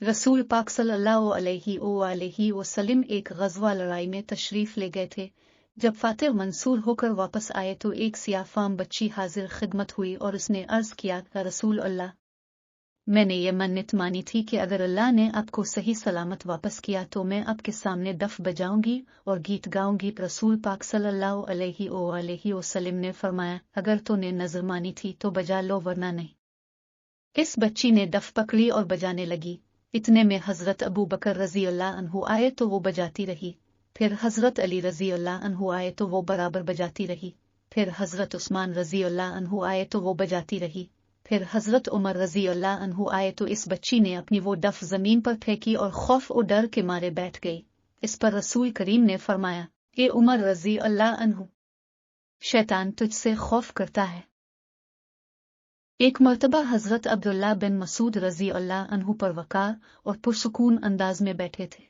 रसूल पाक सल्लल्लाहु अलैहि वसल्लम एक ग़ज़वा लड़ाई में तशरीफ़ ले गए थे। जब फातिह मंसूर होकर वापस आए तो एक सियाफ़ाम बच्ची हाजिर खिदमत हुई और उसने अर्ज़ किया, रसूल अल्लाह, मैंने ये मन्नत मानी थी कि अगर अल्लाह ने आपको सही सलामत वापस किया तो मैं आपके सामने दफ बजाऊंगी और गीत गाऊंगी। रसूल पाक सल्लल्लाहु अलैहि वसल्लम ने फरमाया, अगर तूने नज़र मानी थी तो बजा लो वरना नहीं। इस बच्ची ने दफ पकड़ी और बजाने लगी। इतने में हज़रत अबू बकर रज़ी अल्लाह अन्हु आए तो वो बजाती रही। फिर हज़रत अली रज़ी अल्लाह अन्हु आए तो वो बराबर बजाती रही। फिर हज़रत उस्मान रज़ी अल्लाह अन्हु आए तो वो बजाती रही। फिर हज़रत उमर रज़ी अल्लाह अन्हु आए तो इस बच्ची ने अपनी वो डफ ज़मीन पर फेंकी और खौफ और डर के मारे बैठ गई। इस पर रसूल करीम ने फरमाया, ए उमर रज़ी अल्लाह अन्हु, शैतान तुझसे खौफ करता है। एक मर्तबा हज़रत अब्दुल्ला बिन मसूद रज़ी अल्लाह अन्हु पर वक़ार और पुरसुकून अंदाज में बैठे थे।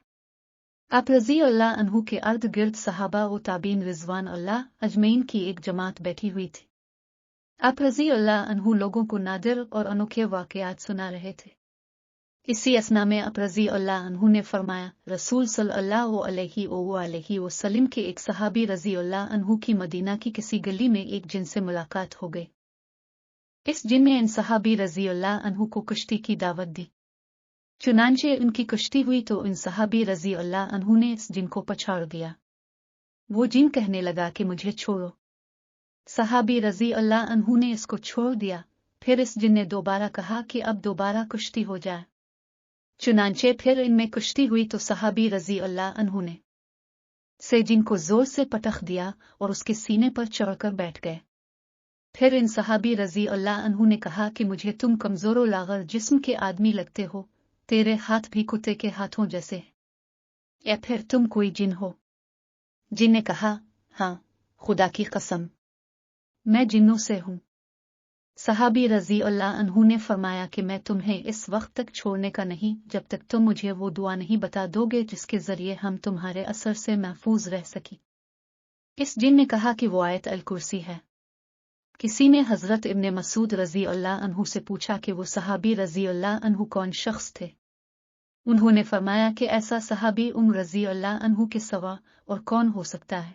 आप रज़ी अल्लाह अन्हु के अर्द गिर्द सहाबा व ताबीन रिज़वान अल्लाह अजमईन की एक जमात बैठी हुई थी। आप रज़ी अल्लाह अन्हु लोगों को नादिर और अनोखे वाक़यात सुना रहे थे। इसी असना में आप रज़ी अल्लाह अन्हु ने फरमाया, रसूल सल्लल्लाहु अलैहि वसल्लम के एक सहाबी रज़ी अल्लाह अन्हु की मदीना की किसी गली में एक जिन से मुलाकात हो गई। इस जिन ने इन सहाबी रज़ी अल्लाह अन्हु को कश्ती की दावत दी। चुनांचे उनकी कश्ती हुई तो इन सहाबी रज़ी अल्लाह अन्हु ने इस जिन को पछाड़ दिया। वो जिन कहने लगा कि मुझे छोड़ो। सहाबी रज़ी अल्लाह अन्हु ने इसको छोड़ दिया। फिर इस जिन ने दोबारा कहा कि अब दोबारा कश्ती हो जाए। चुनांचे फिर इनमें कश्ती हुई तो सहाबी रज़ी अल्लाह अन्हु ने से जिन को जोर से पटख दिया और उसके सीने पर चढ़कर बैठ गए। फिर इन सहाबी रज़ी अल्लाह अन्हु ने कहा कि मुझे तुम कमज़ोर लागर जिस्म के आदमी लगते हो, तेरे हाथ भी कुत्ते के हाथों जैसे हैं, या फिर तुम कोई जिन हो? जिन ने कहा, हाँ, खुदा की कसम, मैं जिन्नों से हूँ। सहाबी रज़ी अल्लाह अन्हु ने फरमाया कि मैं तुम्हें इस वक्त तक छोड़ने का नहीं जब तक तुम मुझे वो दुआ नहीं बता दोगे जिसके जरिए हम तुम्हारे असर से महफूज रह सकी। इस जिन ने कहा कि वो आयत अल कुर्सी है। किसी ने हज़रत इब्ने मसूद रज़ी अल्लाह अन्हु से पूछा कि वो सहाबी रज़ी अल्लाह अन्हु कौन शख्स थे। उन्होंने फरमाया कि ऐसा सहाबी रज़ी अल्लाह अन्हु के सिवा और कौन हो सकता है।